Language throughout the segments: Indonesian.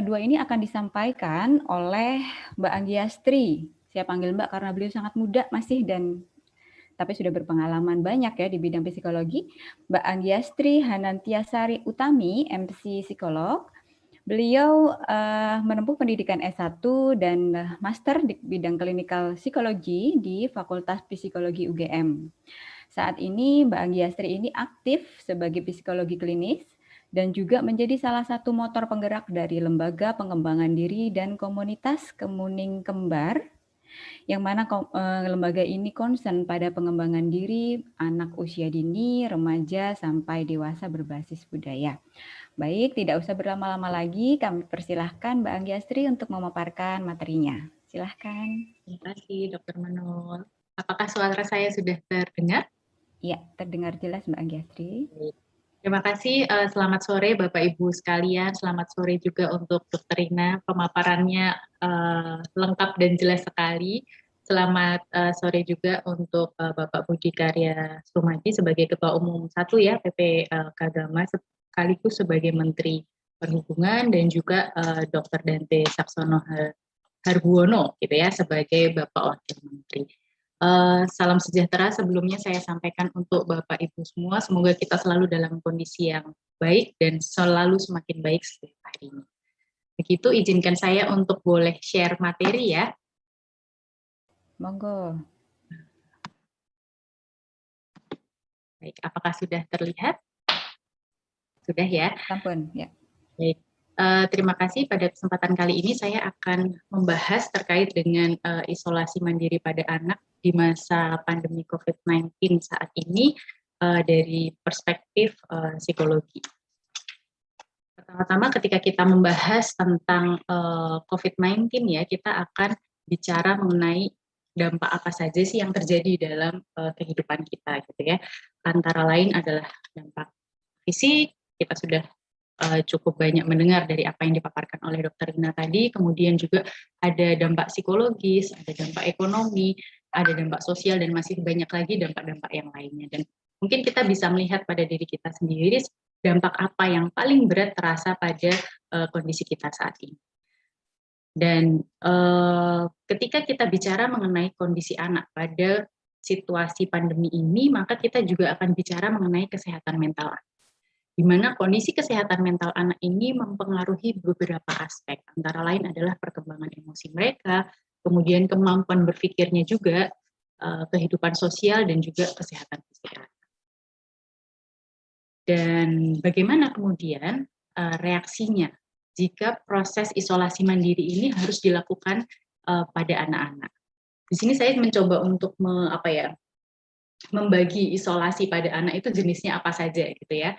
kedua ini akan disampaikan oleh Mbak Anggiastri. Saya panggil Mbak karena beliau sangat muda masih tapi sudah berpengalaman banyak ya di bidang psikologi. Mbak Anggiastri Hanantiasari Utami, MC Psikolog. Beliau menempuh pendidikan S1 dan Master di bidang klinikal psikologi di Fakultas Psikologi UGM. Saat ini Mbak Anggiastri ini aktif sebagai psikologi klinis dan juga menjadi salah satu motor penggerak dari Lembaga Pengembangan Diri dan Komunitas Kemuning Kembar, yang mana lembaga ini concern pada pengembangan diri anak usia dini, remaja, sampai dewasa berbasis budaya. Baik, tidak usah berlama-lama lagi, kami persilahkan Mbak Anggiastri untuk memaparkan materinya. Silahkan. Terima kasih, Dr. Manul. Apakah suara saya sudah terdengar? Iya, terdengar jelas Mbak Anggiastri. Terima kasih, selamat sore Bapak Ibu sekalian, selamat sore juga untuk Dr. Rina, pemaparannya lengkap dan jelas sekali. Selamat sore juga untuk Bapak Budi Karya Sumadi sebagai Ketua Umum 1 ya PP Kagama, sekaligus sebagai Menteri Perhubungan, dan juga Dr. Dante Saksono Harbuono gitu ya sebagai Bapak Wakil Menteri. Salam sejahtera sebelumnya saya sampaikan untuk Bapak Ibu semua. Semoga kita selalu dalam kondisi yang baik dan selalu semakin baik setiap harinya. Begitu, izinkan saya untuk boleh share materi ya. Monggo. Baik, apakah sudah terlihat? Sudah ya? Sampun, ya. Baik. Terima kasih. Pada kesempatan kali ini saya akan membahas terkait dengan isolasi mandiri pada anak di masa pandemi COVID-19 saat ini dari perspektif psikologi. Pertama-tama ketika kita membahas tentang COVID-19 ya, kita akan bicara mengenai dampak apa saja sih yang terjadi dalam kehidupan kita gitu ya. Antara lain adalah dampak fisik, kita sudah cukup banyak mendengar dari apa yang dipaparkan oleh Dr. Rina tadi, kemudian juga ada dampak psikologis, ada dampak ekonomi, ada dampak sosial, dan masih banyak lagi dampak-dampak yang lainnya. Dan mungkin kita bisa melihat pada diri kita sendiri, dampak apa yang paling berat terasa pada kondisi kita saat ini. Dan ketika kita bicara mengenai kondisi anak pada situasi pandemi ini, maka kita juga akan bicara mengenai kesehatan mental anak, di mana kondisi kesehatan mental anak ini mempengaruhi beberapa aspek, antara lain adalah perkembangan emosi mereka, kemudian kemampuan berpikirnya juga, kehidupan sosial, dan juga kesehatan fisik anak. Dan bagaimana kemudian reaksinya jika proses isolasi mandiri ini harus dilakukan pada anak-anak. Di sini saya mencoba untuk membagi isolasi pada anak itu jenisnya apa saja gitu ya.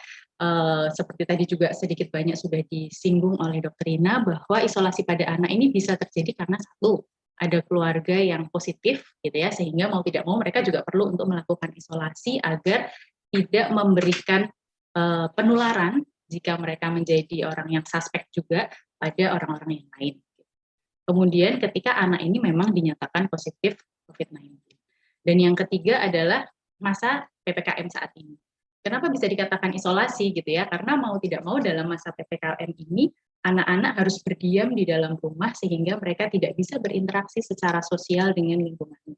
Seperti tadi juga sedikit banyak sudah disinggung oleh Dr. Rina bahwa isolasi pada anak ini bisa terjadi karena satu, ada keluarga yang positif gitu ya, sehingga mau tidak mau mereka juga perlu untuk melakukan isolasi agar tidak memberikan penularan jika mereka menjadi orang yang suspek juga pada orang-orang yang lain. Kemudian ketika anak ini memang dinyatakan positif COVID-19. Dan yang ketiga adalah masa PPKM saat ini. Kenapa bisa dikatakan isolasi gitu ya? Karena mau tidak mau dalam masa PPKM ini anak-anak harus berdiam di dalam rumah sehingga mereka tidak bisa berinteraksi secara sosial dengan lingkungannya.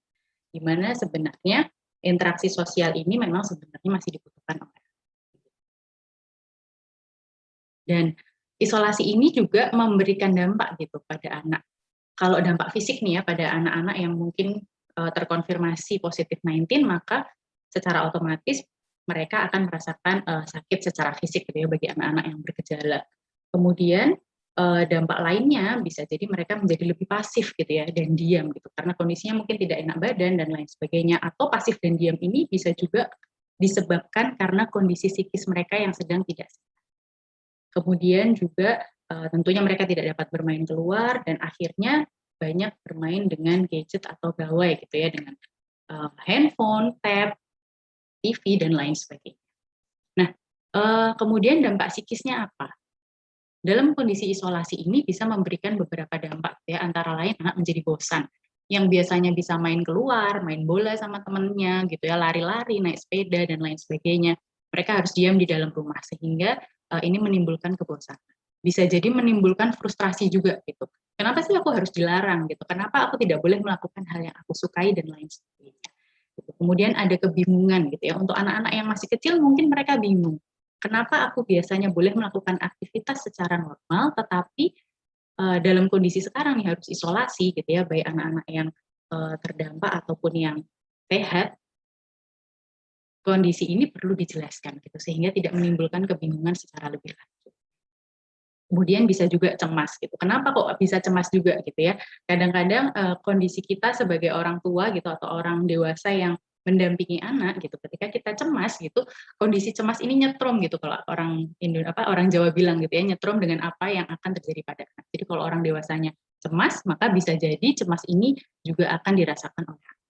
Di mana sebenarnya interaksi sosial ini memang sebenarnya masih dibutuhkan oleh anak. Dan isolasi ini juga memberikan dampak gitu pada anak. Kalau dampak fisik nih ya pada anak-anak yang mungkin terkonfirmasi positif 19, maka secara otomatis mereka akan merasakan sakit secara fisik gitu ya bagi anak-anak yang bergejala. Kemudian dampak lainnya bisa jadi mereka menjadi lebih pasif gitu ya dan diam gitu karena kondisinya mungkin tidak enak badan dan lain sebagainya. Atau pasif dan diam ini bisa juga disebabkan karena kondisi psikis mereka yang sedang tidak sehat. Kemudian juga tentunya mereka tidak dapat bermain keluar dan akhirnya banyak bermain dengan gadget atau gawai gitu ya, dengan handphone, tab, TV, dan lain sebagainya. Nah, kemudian dampak psikisnya apa? Dalam kondisi isolasi ini bisa memberikan beberapa dampak ya, antara lain anak menjadi bosan. Yang biasanya bisa main keluar, main bola sama temennya gitu ya, lari-lari, naik sepeda, dan lain sebagainya. Mereka harus diam di dalam rumah sehingga ini menimbulkan kebosanan. bisa jadi menimbulkan frustrasi juga gitu. Kenapa sih aku harus dilarang gitu? Kenapa aku tidak boleh melakukan hal yang aku sukai dan lain sebagainya. Gitu. Kemudian ada kebingungan gitu ya. Untuk anak-anak yang masih kecil mungkin mereka bingung. Kenapa aku biasanya boleh melakukan aktivitas secara normal, tetapi dalam kondisi sekarang nih harus isolasi gitu ya, baik anak-anak yang terdampak ataupun yang sehat, kondisi ini perlu dijelaskan gitu sehingga tidak menimbulkan kebingungan secara lebih lanjut. Kemudian bisa juga cemas gitu. Kenapa kok bisa cemas juga gitu ya? Kadang-kadang kondisi kita sebagai orang tua gitu atau orang dewasa yang mendampingi anak gitu, ketika kita cemas gitu, kondisi cemas ini nyetrum gitu kalau orang Jawa bilang gitu ya, nyetrum dengan apa yang akan terjadi pada anak. Jadi kalau orang dewasanya cemas, maka bisa jadi cemas ini juga akan dirasakan oleh anak.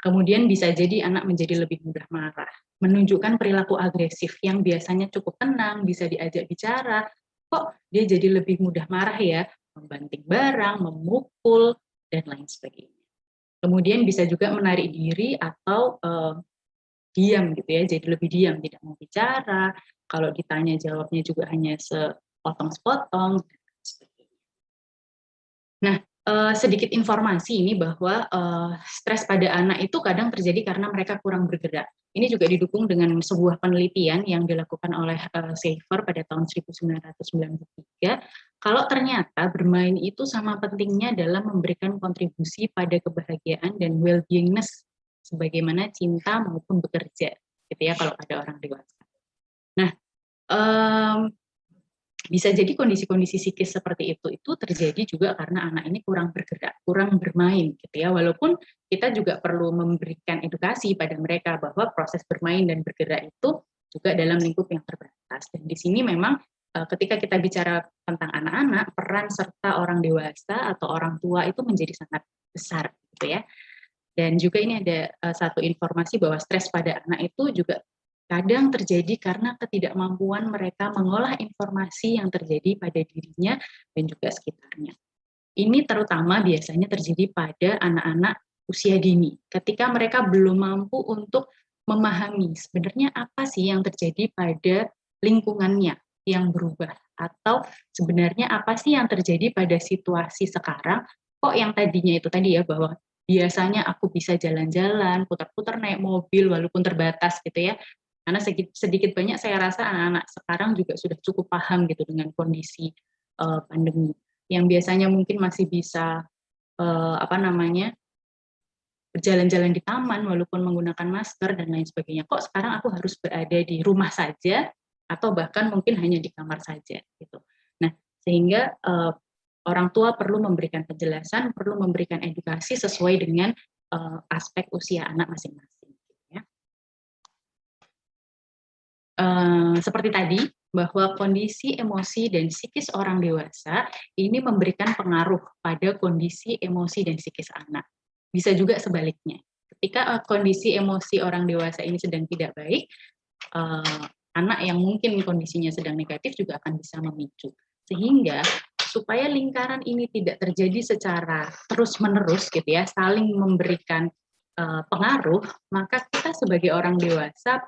Kemudian bisa jadi anak menjadi lebih mudah marah, menunjukkan perilaku agresif yang biasanya cukup tenang, bisa diajak bicara, kok dia jadi lebih mudah marah ya, membanting barang, memukul, dan lain sebagainya. Kemudian bisa juga menarik diri atau diam gitu ya, jadi lebih diam, tidak mau bicara, kalau ditanya jawabnya juga hanya sepotong-sepotong, dan lain sebagainya. Nah, sedikit informasi ini bahwa stres pada anak itu kadang terjadi karena mereka kurang bergerak. Ini juga didukung dengan sebuah penelitian yang dilakukan oleh Schaefer pada tahun 1993. Kalau ternyata bermain itu sama pentingnya dalam memberikan kontribusi pada kebahagiaan dan well-beingness, sebagaimana cinta maupun bekerja, gitu ya kalau pada orang dewasa. Nah, bisa jadi kondisi-kondisi psikis seperti itu terjadi juga karena anak ini kurang bergerak, kurang bermain gitu ya. Walaupun kita juga perlu memberikan edukasi pada mereka bahwa proses bermain dan bergerak itu juga dalam lingkup yang terbatas. Dan di sini memang ketika kita bicara tentang anak-anak, peran serta orang dewasa atau orang tua itu menjadi sangat besar gitu ya. Dan juga ini ada satu informasi bahwa stres pada anak itu juga kadang terjadi karena ketidakmampuan mereka mengolah informasi yang terjadi pada dirinya dan juga sekitarnya. Ini terutama biasanya terjadi pada anak-anak usia dini, ketika mereka belum mampu untuk memahami sebenarnya apa sih yang terjadi pada lingkungannya yang berubah, atau sebenarnya apa sih yang terjadi pada situasi sekarang, kok yang tadinya itu tadi ya, bahwa biasanya aku bisa jalan-jalan, putar-putar naik mobil walaupun terbatas gitu ya, karena sedikit banyak saya rasa anak-anak sekarang juga sudah cukup paham gitu dengan kondisi pandemi. Yang biasanya mungkin masih bisa berjalan-jalan di taman walaupun menggunakan masker dan lain sebagainya. Kok sekarang aku harus berada di rumah saja atau bahkan mungkin hanya di kamar saja gitu. Nah, sehingga orang tua perlu memberikan penjelasan, perlu memberikan edukasi sesuai dengan aspek usia anak masing-masing. Ya. Seperti tadi, bahwa kondisi emosi dan psikis orang dewasa ini memberikan pengaruh pada kondisi emosi dan psikis anak. Bisa juga sebaliknya. Ketika kondisi emosi orang dewasa ini sedang tidak baik, anak yang mungkin kondisinya sedang negatif juga akan bisa memicu. Sehingga supaya lingkaran ini tidak terjadi secara terus-menerus gitu ya, saling memberikan pengaruh, maka kita sebagai orang dewasa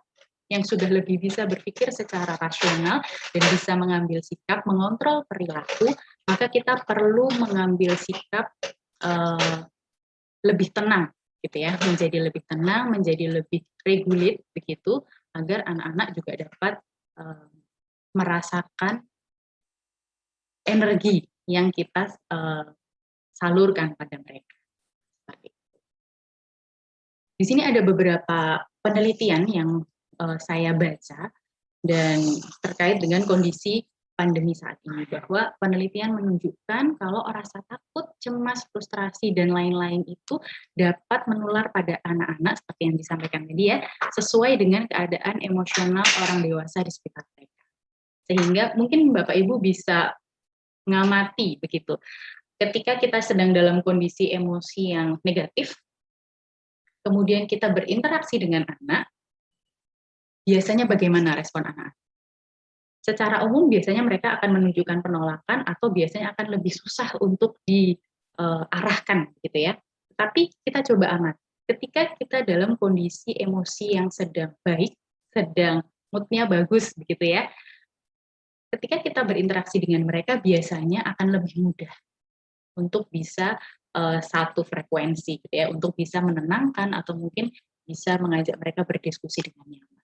yang sudah lebih bisa berpikir secara rasional dan bisa mengambil sikap, mengontrol perilaku, maka kita perlu mengambil sikap lebih tenang, gitu ya, menjadi lebih tenang, menjadi lebih regulate begitu, agar anak-anak juga dapat merasakan energi yang kita salurkan pada mereka. Di sini ada beberapa penelitian yang saya baca dan terkait dengan kondisi pandemi saat ini, bahwa penelitian menunjukkan kalau rasa takut, cemas, frustrasi, dan lain-lain itu dapat menular pada anak-anak seperti yang disampaikan tadi ya, sesuai dengan keadaan emosional orang dewasa di sekitar mereka. Sehingga mungkin Bapak Ibu bisa mengamati begitu. Ketika kita sedang dalam kondisi emosi yang negatif, kemudian kita berinteraksi dengan anak, biasanya bagaimana respon anak? Secara umum biasanya mereka akan menunjukkan penolakan atau biasanya akan lebih susah untuk diarahkan gitu ya. Tapi kita coba amati, ketika kita dalam kondisi emosi yang sedang baik, sedang moodnya bagus begitu ya, ketika kita berinteraksi dengan mereka biasanya akan lebih mudah untuk bisa satu frekuensi gitu ya, untuk bisa menenangkan atau mungkin bisa mengajak mereka berdiskusi dengan nyaman.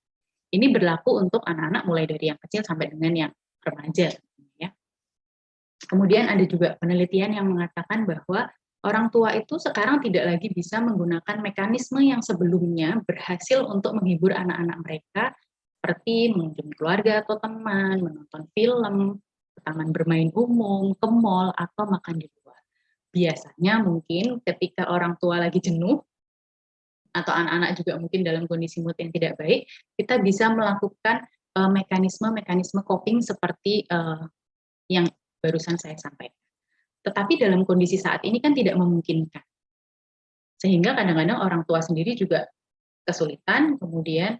Ini berlaku untuk anak-anak mulai dari yang kecil sampai dengan yang remaja ya. Kemudian ada juga penelitian yang mengatakan bahwa orang tua itu sekarang tidak lagi bisa menggunakan mekanisme yang sebelumnya berhasil untuk menghibur anak-anak mereka, seperti mengunjungi keluarga atau teman, menonton film, ke taman bermain umum, ke mall, atau makan di luar. Biasanya mungkin ketika orang tua lagi jenuh, atau anak-anak juga mungkin dalam kondisi mood yang tidak baik, kita bisa melakukan mekanisme-mekanisme coping seperti yang barusan saya sampaikan. Tetapi dalam kondisi saat ini kan tidak memungkinkan. Sehingga kadang-kadang orang tua sendiri juga kesulitan, kemudian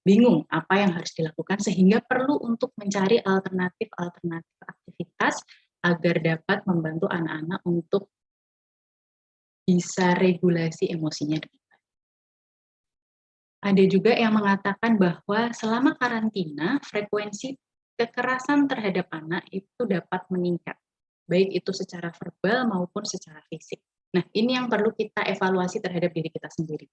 bingung apa yang harus dilakukan, sehingga perlu untuk mencari alternatif-alternatif aktivitas agar dapat membantu anak-anak untuk bisa regulasi emosinya. Ada juga yang mengatakan bahwa selama karantina, frekuensi kekerasan terhadap anak itu dapat meningkat, baik itu secara verbal maupun secara fisik. Nah, ini yang perlu kita evaluasi terhadap diri kita sendiri.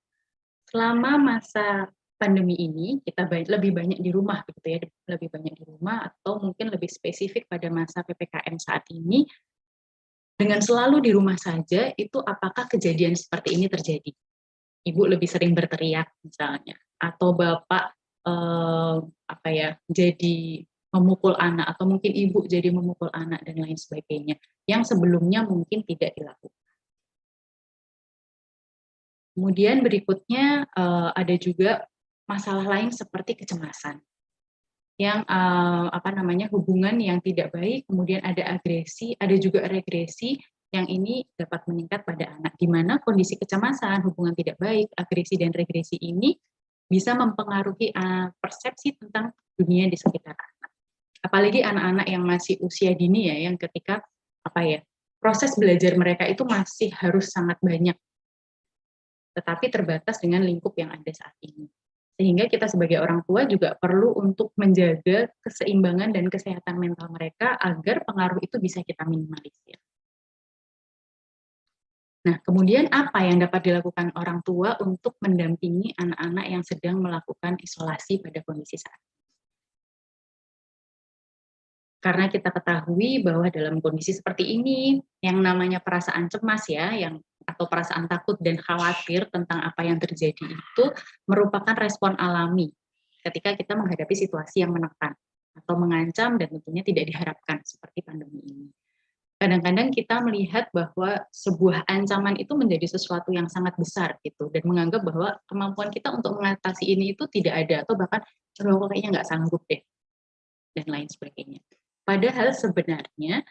Selama masa pandemi ini, kita lebih banyak di rumah, begitu ya, lebih banyak di rumah, atau mungkin lebih spesifik pada masa PPKM saat ini, dengan selalu di rumah saja, itu apakah kejadian seperti ini terjadi? Ibu lebih sering berteriak misalnya, atau bapak jadi memukul anak, atau mungkin ibu jadi memukul anak dan lain sebagainya, yang sebelumnya mungkin tidak dilakukan. Kemudian berikutnya ada juga masalah lain seperti kecemasan, yang hubungan yang tidak baik, kemudian ada agresi, ada juga regresi, yang ini dapat meningkat pada anak, di mana kondisi kecemasan, hubungan tidak baik, agresi dan regresi ini bisa mempengaruhi persepsi tentang dunia di sekitar anak. Apalagi anak-anak yang masih usia dini ya, yang ketika proses belajar mereka itu masih harus sangat banyak, tetapi terbatas dengan lingkup yang ada saat ini. Sehingga kita sebagai orang tua juga perlu untuk menjaga keseimbangan dan kesehatan mental mereka agar pengaruh itu bisa kita minimalisir. Nah, kemudian apa yang dapat dilakukan orang tua untuk mendampingi anak-anak yang sedang melakukan isolasi pada kondisi saat ini? Karena kita ketahui bahwa dalam kondisi seperti ini, yang namanya perasaan cemas ya, atau perasaan takut dan khawatir tentang apa yang terjadi itu merupakan respon alami ketika kita menghadapi situasi yang menekan atau mengancam dan tentunya tidak diharapkan seperti pandemi ini. Kadang-kadang kita melihat bahwa sebuah ancaman itu menjadi sesuatu yang sangat besar gitu, dan menganggap bahwa kemampuan kita untuk mengatasi ini itu tidak ada, atau bahkan kayaknya nggak sanggup deh, dan lain sebagainya. Padahal sebenarnya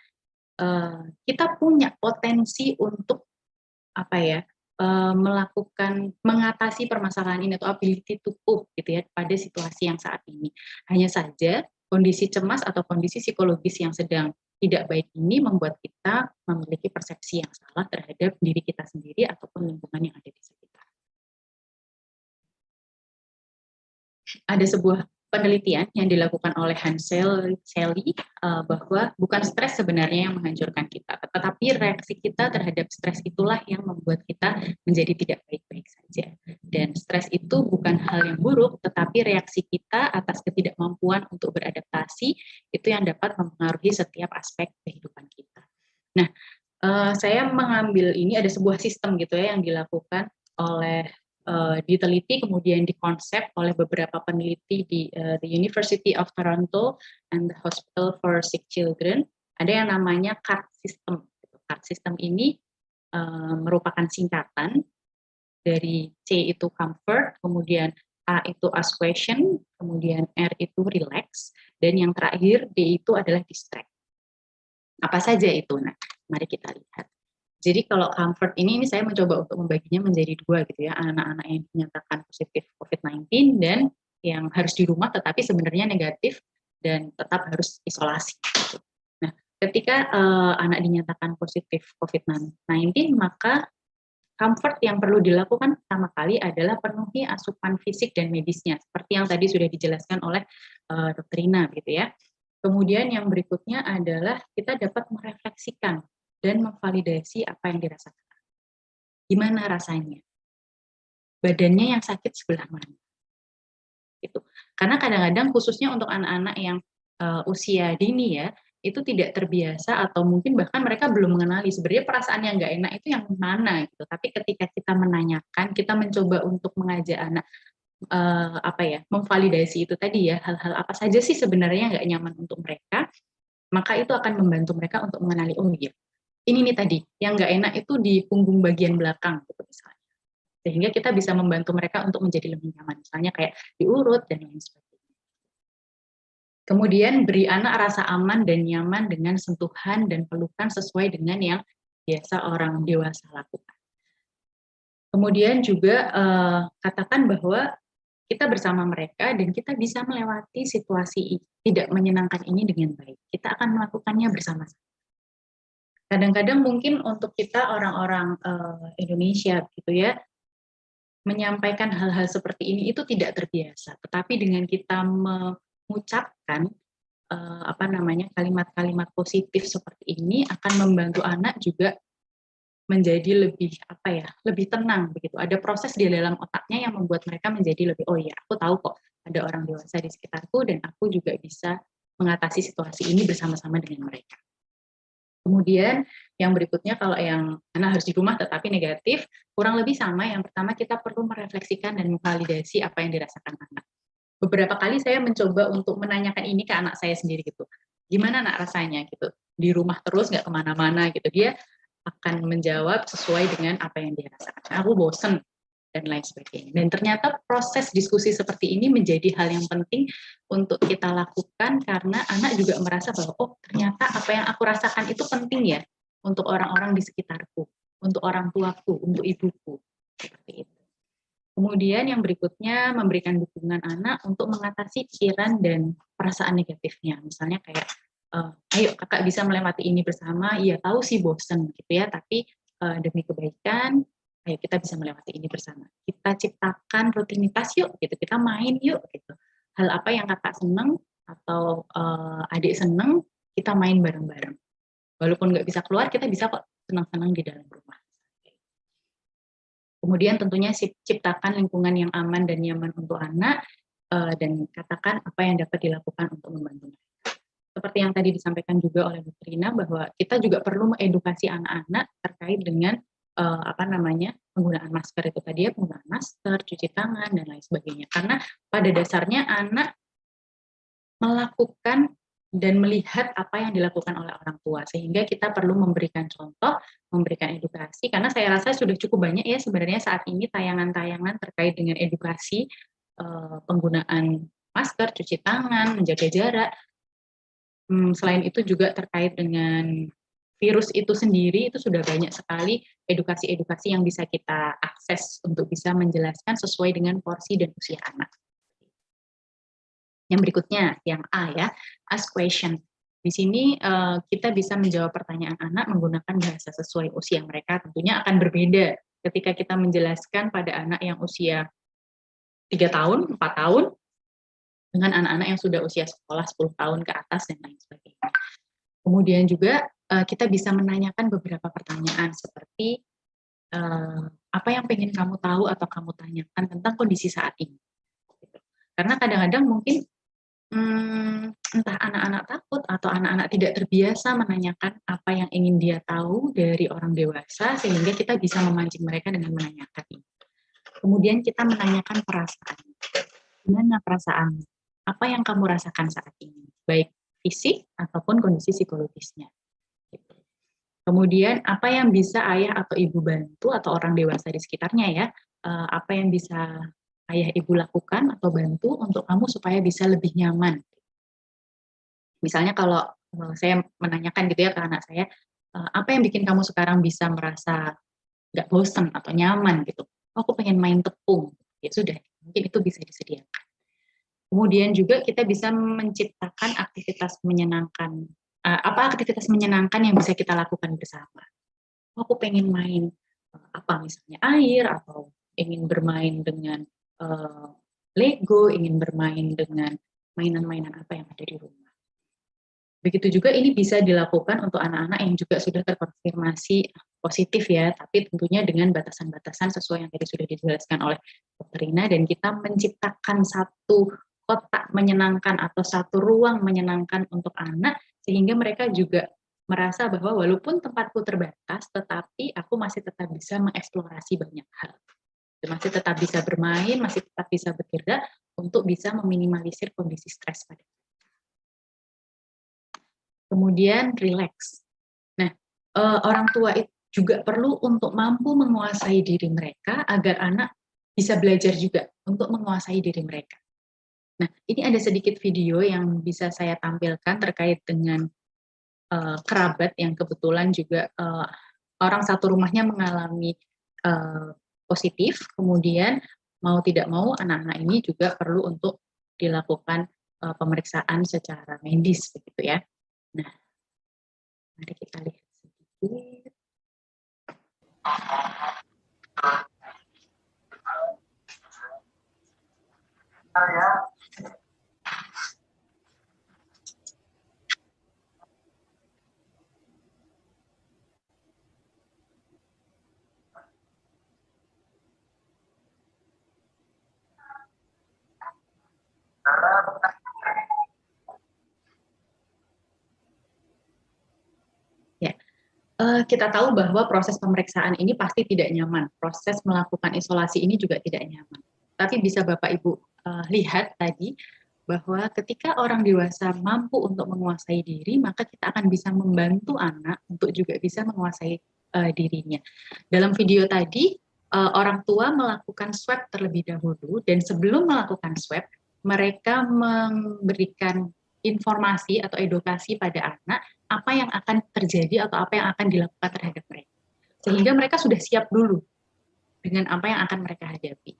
kita punya potensi untuk mengatasi permasalahan ini, atau ability to cope gitu ya pada situasi yang saat ini. Hanya saja kondisi cemas atau kondisi psikologis yang sedang tidak baik ini membuat kita memiliki persepsi yang salah terhadap diri kita sendiri ataupun lingkungan yang ada di sekitar. Ada sebuah penelitian yang dilakukan oleh Hans Selye bahwa bukan stres sebenarnya yang menghancurkan kita, tetapi reaksi kita terhadap stres itulah yang membuat kita menjadi tidak baik-baik saja. Dan stres itu bukan hal yang buruk, tetapi reaksi kita atas ketidakmampuan untuk beradaptasi itu yang dapat mempengaruhi setiap aspek kehidupan kita. Nah, saya mengambil ini, ada sebuah sistem gitu ya yang dilakukan oleh diteliti kemudian dikonsep oleh beberapa peneliti di the University of Toronto and the Hospital for Sick Children. Ada yang namanya CART system. CART system ini merupakan singkatan dari C itu comfort, kemudian A itu ask question, kemudian R itu relax, dan yang terakhir D itu adalah distract. Apa saja itu? Nah, mari kita lihat. Jadi kalau comfort ini saya mencoba untuk membaginya menjadi dua gitu ya, anak-anak yang dinyatakan positif COVID-19 dan yang harus di rumah tetapi sebenarnya negatif dan tetap harus isolasi. Gitu. Nah, ketika anak dinyatakan positif COVID-19, maka comfort yang perlu dilakukan pertama kali adalah penuhi asupan fisik dan medisnya, seperti yang tadi sudah dijelaskan oleh Dr. Rina gitu ya. Kemudian yang berikutnya adalah kita dapat merefleksikan dan memvalidasi apa yang dirasakan. Gimana rasanya? Badannya yang sakit sebelah mana? Gitu. Karena kadang-kadang khususnya untuk anak-anak yang usia dini ya, itu tidak terbiasa atau mungkin bahkan mereka belum mengenali sebenarnya perasaan yang nggak enak itu yang mana gitu. Tapi ketika kita menanyakan, kita mencoba untuk mengajak anak apa ya, memvalidasi itu tadi ya, hal-hal apa saja sih sebenarnya nggak nyaman untuk mereka, maka itu akan membantu mereka untuk mengenali, oh iya, ini nih tadi, yang nggak enak itu di punggung bagian belakang gitu misalnya. Sehingga kita bisa membantu mereka untuk menjadi lebih nyaman, misalnya kayak diurut dan lain sebagainya. Kemudian beri anak rasa aman dan nyaman dengan sentuhan dan pelukan sesuai dengan yang biasa orang dewasa lakukan. Kemudian juga katakan bahwa kita bersama mereka dan kita bisa melewati situasi tidak menyenangkan ini dengan baik. Kita akan melakukannya bersama-sama. Kadang-kadang mungkin untuk kita orang-orang Indonesia gitu ya, menyampaikan hal-hal seperti ini itu tidak terbiasa. Tetapi dengan kita mengucapkan apa namanya, kalimat-kalimat positif seperti ini akan membantu anak juga menjadi lebih apa ya, lebih tenang begitu. Ada proses di dalam otaknya yang membuat mereka menjadi lebih, oh ya, aku tahu kok ada orang dewasa di sekitarku dan aku juga bisa mengatasi situasi ini bersama-sama dengan mereka. Kemudian yang berikutnya kalau yang anak harus di rumah tetapi negatif, kurang lebih sama. Yang pertama kita perlu merefleksikan dan memvalidasi apa yang dirasakan anak. Beberapa kali saya mencoba untuk menanyakan ini ke anak saya sendiri gitu. Gimana anak rasanya gitu? Di rumah terus nggak kemana-mana gitu. Dia akan menjawab sesuai dengan apa yang dia rasakan. Aku bosen dan lain sebagainya. Dan ternyata proses diskusi seperti ini menjadi hal yang penting untuk kita lakukan karena anak juga merasa bahwa oh ternyata apa yang aku rasakan itu penting ya untuk orang-orang di sekitarku, untuk orang tuaku, untuk ibuku. Seperti itu. Kemudian yang berikutnya memberikan dukungan anak untuk mengatasi pikiran dan perasaan negatifnya. Misalnya kayak, ayo kakak bisa melewati ini bersama, iya tahu sih bosen gitu ya, tapi demi kebaikan, ayo kita bisa melewati ini bersama. Kita ciptakan rutinitas yuk, gitu. Kita main yuk, gitu. Hal apa yang kakak seneng atau adik seneng, kita main bareng-bareng. Walaupun nggak bisa keluar, kita bisa kok senang-senang di dalam rumah. Kemudian tentunya ciptakan lingkungan yang aman dan nyaman untuk anak dan katakan apa yang dapat dilakukan untuk membantu mereka. Seperti yang tadi disampaikan juga oleh Bu Trina bahwa kita juga perlu mengedukasi anak-anak terkait dengan apa namanya penggunaan masker itu tadi ya, penggunaan masker, cuci tangan dan lain sebagainya. Karena pada dasarnya anak melakukan dan melihat apa yang dilakukan oleh orang tua, sehingga kita perlu memberikan contoh, memberikan edukasi, karena saya rasa sudah cukup banyak ya sebenarnya saat ini tayangan-tayangan terkait dengan edukasi penggunaan masker, cuci tangan, menjaga jarak. Selain itu juga terkait dengan virus itu sendiri, itu sudah banyak sekali edukasi-edukasi yang bisa kita akses untuk bisa menjelaskan sesuai dengan porsi dan usia anak. Yang berikutnya, yang A ya, ask question. Di sini kita bisa menjawab pertanyaan anak menggunakan bahasa sesuai usia mereka. Tentunya akan berbeda ketika kita menjelaskan pada anak yang usia 3 tahun, 4 tahun, dengan anak-anak yang sudah usia sekolah 10 tahun ke atas dan lain sebagainya. Kemudian juga kita bisa menanyakan beberapa pertanyaan seperti apa yang pengen kamu tahu atau kamu tanyakan tentang kondisi saat ini. Karena kadang-kadang mungkin entah anak-anak takut atau anak-anak tidak terbiasa menanyakan apa yang ingin dia tahu dari orang dewasa, sehingga kita bisa memancing mereka dengan menanyakan ini. Kemudian kita menanyakan perasaan. Gimana perasaan? Apa yang kamu rasakan saat ini? Baik fisik ataupun kondisi psikologisnya. Kemudian apa yang bisa ayah atau ibu bantu atau orang dewasa di sekitarnya ya, apa yang bisa ayah ibu lakukan atau bantu untuk kamu supaya bisa lebih nyaman. Misalnya kalau saya menanyakan gitu ya ke anak saya, apa yang bikin kamu sekarang bisa merasa nggak bosan atau nyaman gitu? Oh, aku pengen main tepung. Ya sudah, mungkin itu bisa disediakan. Kemudian juga kita bisa menciptakan aktivitas menyenangkan. Apa aktivitas menyenangkan yang bisa kita lakukan bersama? Oh, aku pengen main apa misalnya air atau ingin bermain dengan Lego, ingin bermain dengan mainan-mainan apa yang ada di rumah. Begitu juga ini bisa dilakukan untuk anak-anak yang juga sudah terkonfirmasi positif ya, tapi tentunya dengan batasan-batasan sesuai yang tadi sudah dijelaskan oleh Dr. Rina, dan kita menciptakan satu kotak menyenangkan atau satu ruang menyenangkan untuk anak, sehingga mereka juga merasa bahwa walaupun tempatku terbatas, tetapi aku masih tetap bisa mengeksplorasi banyak hal. Masih tetap bisa bermain, masih tetap bisa bergerak untuk bisa meminimalisir kondisi stres pada. Kemudian relax. Nah, orang tua itu juga perlu untuk mampu menguasai diri mereka agar anak bisa belajar juga untuk menguasai diri mereka. Nah, ini ada sedikit video yang bisa saya tampilkan terkait dengan kerabat yang kebetulan juga orang satu rumahnya mengalami positif, kemudian mau tidak mau anak-anak ini juga perlu untuk dilakukan pemeriksaan secara medis begitu ya. Nah, mari kita lihat sedikit. Ya, kita tahu bahwa proses pemeriksaan ini pasti tidak nyaman. Proses melakukan isolasi ini juga tidak nyaman. Tapi bisa Bapak Ibu lihat tadi bahwa ketika orang dewasa mampu untuk menguasai diri, maka kita akan bisa membantu anak untuk juga bisa menguasai dirinya. Dalam video tadi, orang tua melakukan swab terlebih dahulu, dan sebelum melakukan swab, mereka memberikan informasi atau edukasi pada anak apa yang akan terjadi atau apa yang akan dilakukan terhadap mereka. Sehingga mereka sudah siap dulu dengan apa yang akan mereka hadapi.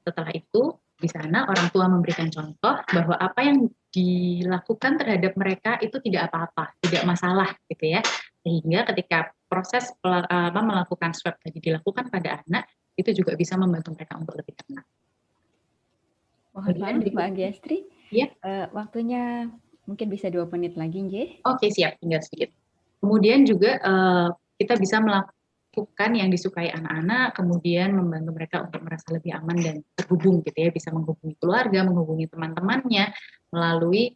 Setelah itu, di sana orang tua memberikan contoh bahwa apa yang dilakukan terhadap mereka itu tidak apa-apa, tidak masalah gitu ya. Sehingga ketika proses melakukan swab tadi dilakukan pada anak, itu juga bisa membantu mereka untuk lebih tenang. Mohon maaf Mbak Anggiastri, ya. Waktunya mungkin bisa 2 menit lagi, nggih? Oke, siap, tinggal sedikit. Kemudian juga kita bisa melakukan yang disukai anak-anak, kemudian membantu mereka untuk merasa lebih aman dan terhubung gitu ya, bisa menghubungi keluarga, menghubungi teman-temannya melalui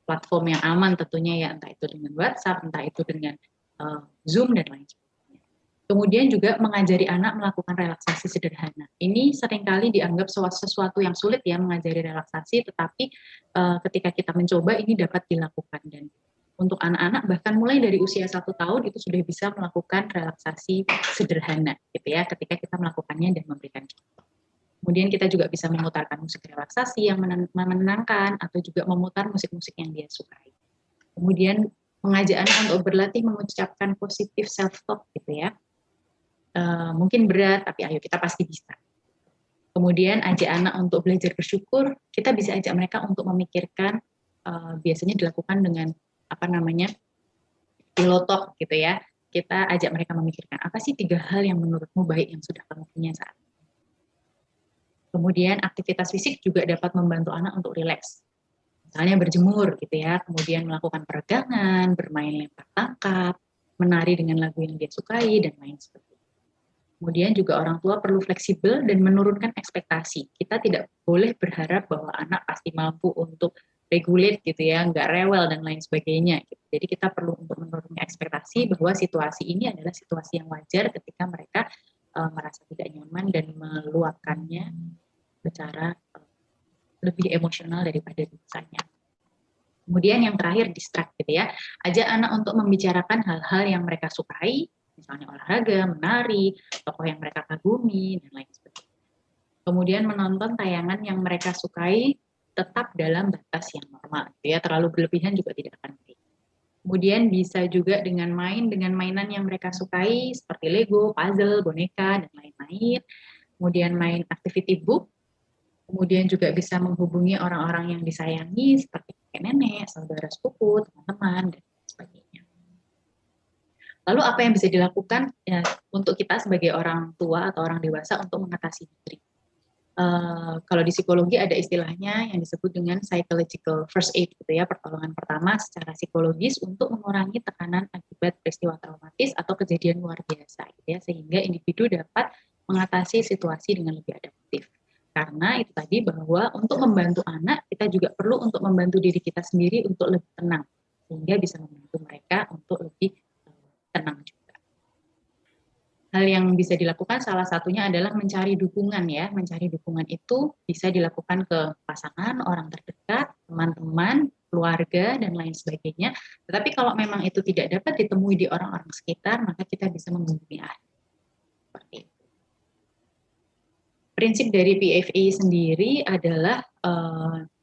platform yang aman tentunya ya, entah itu dengan WhatsApp, entah itu dengan Zoom dan lain sebagainya. Kemudian juga mengajari anak melakukan relaksasi sederhana. Ini seringkali dianggap sesuatu yang sulit ya, mengajari relaksasi, tetapi ketika kita mencoba ini dapat dilakukan. Dan untuk anak-anak bahkan mulai dari usia 1 tahun itu sudah bisa melakukan relaksasi sederhana gitu ya, ketika kita melakukannya dan memberikan contoh. Kemudian kita juga bisa memutarkan musik relaksasi yang menenangkan atau juga memutar musik-musik yang dia sukai. Kemudian mengajak anak untuk berlatih mengucapkan positif self-talk gitu ya. Mungkin berat, tapi ayo kita pasti bisa. Kemudian ajak anak untuk belajar bersyukur, kita bisa ajak mereka untuk memikirkan, biasanya dilakukan dengan apa namanya, pillow talk gitu ya. Kita ajak mereka memikirkan, apa sih 3 hal yang menurutmu baik yang sudah kamu punya saat ini. Kemudian aktivitas fisik juga dapat membantu anak untuk rileks. Misalnya berjemur gitu ya, kemudian melakukan peregangan, bermain lempar tangkap, menari dengan lagu yang dia sukai, dan lain sebagainya. Kemudian juga orang tua perlu fleksibel dan menurunkan ekspektasi. Kita tidak boleh berharap bahwa anak pasti mampu untuk regulate gitu ya, nggak rewel dan lain sebagainya. Gitu. Jadi kita perlu untuk menurunkan ekspektasi bahwa situasi ini adalah situasi yang wajar ketika mereka merasa tidak nyaman dan meluapkannya secara lebih emosional daripada biasanya. Kemudian yang terakhir distract gitu ya. Ajak anak untuk membicarakan hal-hal yang mereka sukai, misalnya olahraga, menari, tokoh yang mereka kagumi, dan lain sebagainya. Kemudian menonton tayangan yang mereka sukai tetap dalam batas yang normal. Ya, terlalu berlebihan juga tidak akan baik. Kemudian bisa juga dengan main dengan mainan yang mereka sukai seperti Lego, puzzle, boneka, dan lain-lain. Kemudian main activity book. Kemudian juga bisa menghubungi orang-orang yang disayangi seperti kakek nenek, saudara sepupu, teman-teman, dan sebagainya. Lalu apa yang bisa dilakukan ya, untuk kita sebagai orang tua atau orang dewasa untuk mengatasi diri? kalau di psikologi ada istilahnya yang disebut dengan psychological first aid gitu ya, pertolongan pertama secara psikologis untuk mengurangi tekanan akibat peristiwa traumatis atau kejadian luar biasa gitu ya, sehingga individu dapat mengatasi situasi dengan lebih adaptif. Karena itu tadi bahwa untuk membantu anak kita juga perlu untuk membantu diri kita sendiri untuk lebih tenang, sehingga bisa membantu mereka untuk lebih tenang juga. Hal yang bisa dilakukan salah satunya adalah mencari dukungan ya. Mencari dukungan itu bisa dilakukan ke pasangan, orang terdekat, teman-teman, keluarga, dan lain sebagainya. Tetapi kalau memang itu tidak dapat ditemui di orang-orang sekitar, maka kita bisa menghubungi ahli. Seperti itu. Prinsip dari PFA sendiri adalah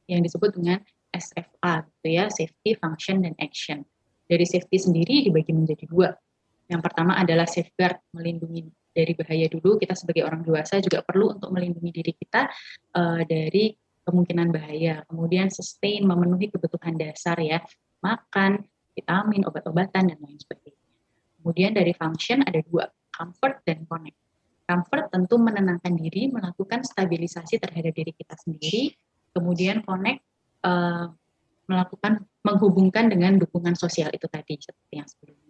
yang disebut dengan SFA, gitu ya, Safety, Function, dan Action. Dari safety sendiri dibagi menjadi dua. Yang pertama adalah safeguard, melindungi dari bahaya dulu. Kita sebagai orang dewasa juga perlu untuk melindungi diri kita dari kemungkinan bahaya. Kemudian sustain, memenuhi kebutuhan dasar ya, makan, vitamin, obat-obatan, dan lain sebagainya. Kemudian dari function ada dua, comfort dan connect. Comfort tentu menenangkan diri, melakukan stabilisasi terhadap diri kita sendiri. Kemudian connect, melakukan menghubungkan dengan dukungan sosial itu tadi seperti yang sebelumnya.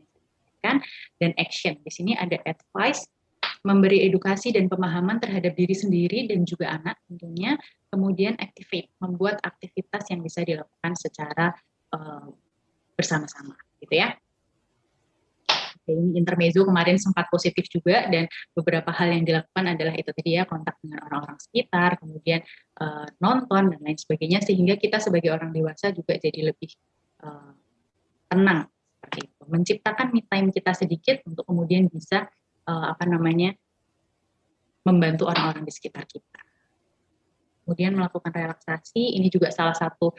Dan action. Di sini ada advice, memberi edukasi dan pemahaman terhadap diri sendiri dan juga anak tentunya. Kemudian activate, membuat aktivitas yang bisa dilakukan secara bersama-sama, gitu ya. Ini intermezzo kemarin sempat positif juga, dan beberapa hal yang dilakukan adalah itu tadi ya, kontak dengan orang-orang sekitar, kemudian nonton dan lain sebagainya, sehingga kita sebagai orang dewasa juga jadi lebih tenang. Itu. Menciptakan me time kita sedikit untuk kemudian bisa membantu orang-orang di sekitar kita. Kemudian melakukan relaksasi, ini juga salah satu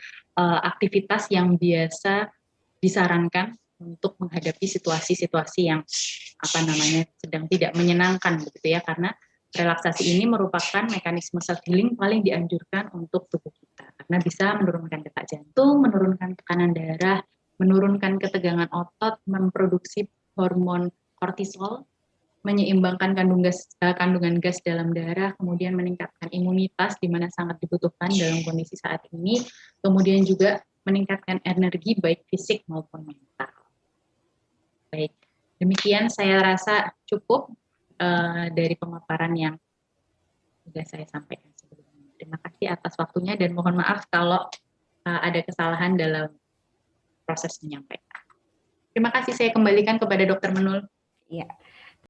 aktivitas yang biasa disarankan untuk menghadapi situasi-situasi yang sedang tidak menyenangkan begitu ya, karena relaksasi ini merupakan mekanisme self healing paling dianjurkan untuk tubuh kita, karena bisa menurunkan detak jantung, menurunkan tekanan darah, menurunkan ketegangan otot, memproduksi hormon kortisol, menyeimbangkan kandungan gas dalam darah, kemudian meningkatkan imunitas di mana sangat dibutuhkan dalam kondisi saat ini, kemudian juga meningkatkan energi baik fisik maupun mental. Baik, demikian saya rasa cukup dari pemaparan yang sudah saya sampaikan sebelumnya. Terima kasih atas waktunya dan mohon maaf kalau ada kesalahan dalam proses menyampaikan. Terima kasih, saya kembalikan kepada Dr. Menul. Iya,